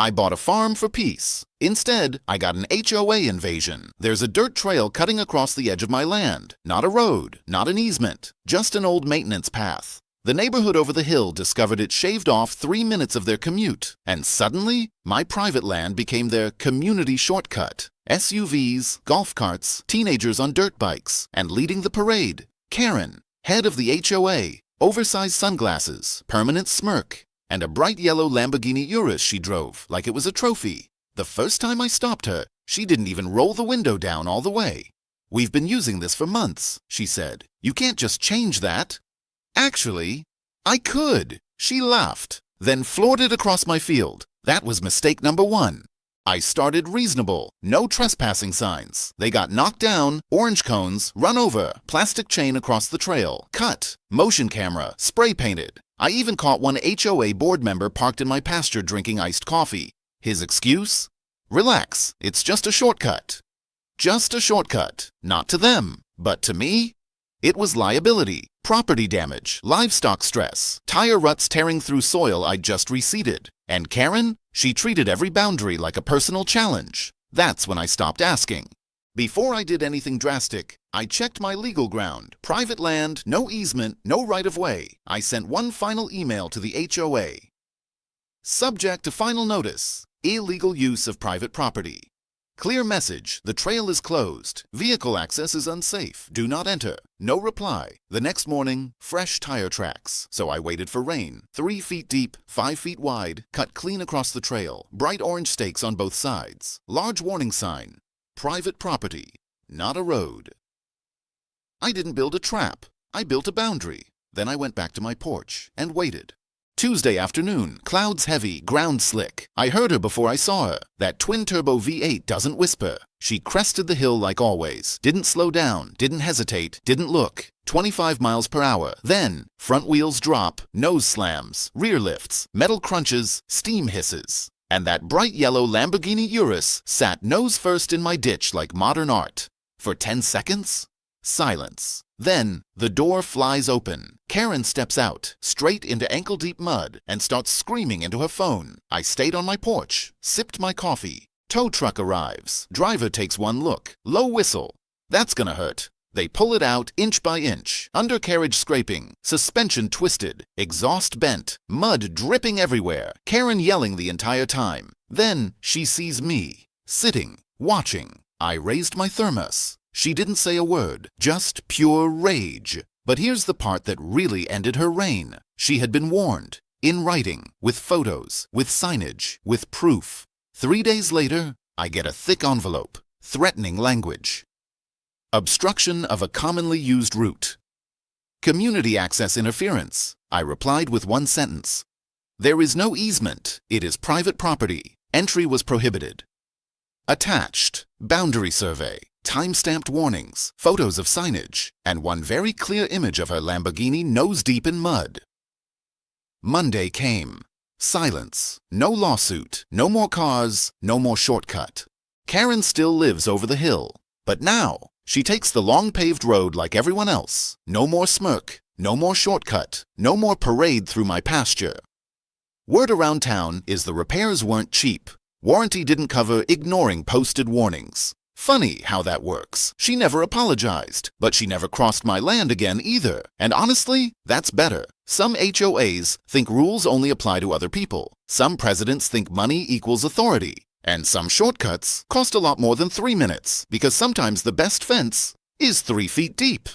I bought a farm for peace. Instead, I got an HOA invasion. There's a dirt trail cutting across the edge of my land. Not a road, not an easement, just an old maintenance path. The neighborhood over the hill discovered it shaved off 3 minutes of their commute, and suddenly, my private land became their community shortcut. SUVs, golf carts, teenagers on dirt bikes, and leading the parade, Karen, head of the HOA, oversized sunglasses, permanent smirk, and a bright yellow Lamborghini Urus she drove like it was a trophy. The first time I stopped her, she didn't even roll the window down all the way. "We've been using this for months," she said. "You can't just change that." "Actually, I could," she laughed, then floored it across my field. That was mistake number 1. I started reasonable, no trespassing signs. They got knocked down, orange cones, run over, plastic chain across the trail, cut, motion camera, spray painted. I even caught one HOA board member parked in my pasture drinking iced coffee. His excuse? "Relax, it's just a shortcut." Just a shortcut, not to them, but to me? It was liability, property damage, livestock stress, tire ruts tearing through soil I'd just reseeded. And Karen? She treated every boundary like a personal challenge. That's when I stopped asking. Before I did anything drastic, I checked my legal ground. Private land, no easement, no right-of-way. I sent one final email to the HOA. Subject to final notice: illegal use of private property. Clear message: the trail is closed. Vehicle access is unsafe. Do not enter. No reply. The next morning, fresh tire tracks. So I waited for rain. 3 feet deep, 5 feet wide, cut clean across the trail. Bright orange stakes on both sides. Large warning sign: private property, not a road. I didn't build a trap. I built a boundary. Then I went back to my porch and waited. Tuesday afternoon, clouds heavy, ground slick. I heard her before I saw her. That twin-turbo V8 doesn't whisper. She crested the hill like always. Didn't slow down, didn't hesitate, didn't look. 25 miles per hour. Then, front wheels drop, nose slams, rear lifts, metal crunches, steam hisses. And that bright yellow Lamborghini Urus sat nose first in my ditch like modern art. For 10 seconds, silence. Then, the door flies open. Karen steps out, straight into ankle-deep mud, and starts screaming into her phone. I stayed on my porch, sipped my coffee. Tow truck arrives. Driver takes one look. Low whistle. That's gonna hurt. They pull it out inch by inch. Undercarriage scraping. Suspension twisted. Exhaust bent. Mud dripping everywhere. Karen yelling the entire time. Then, she sees me, sitting, watching. I raised my thermos. She didn't say a word, just pure rage. But here's the part that really ended her reign. She had been warned, in writing, with photos, with signage, with proof. 3 days later, I get a thick envelope, threatening language. Obstruction of a commonly used route. Community access interference. I replied with one sentence. There is no easement. It is private property. Entry was prohibited. Attached, boundary survey. Time-stamped warnings, photos of signage, and one very clear image of her Lamborghini nose-deep in mud. Monday came. Silence. No lawsuit. No more cars. No more shortcut. Karen still lives over the hill. But now, she takes the long paved road like everyone else. No more smirk. No more shortcut. No more parade through my pasture. Word around town is the repairs weren't cheap. Warranty didn't cover ignoring posted warnings. Funny how that works. She never apologized, but she never crossed my land again either. And honestly, that's better. Some HOAs think rules only apply to other people. Some presidents think money equals authority. And some shortcuts cost a lot more than 3 minutes, because sometimes the best fence is 3 feet deep.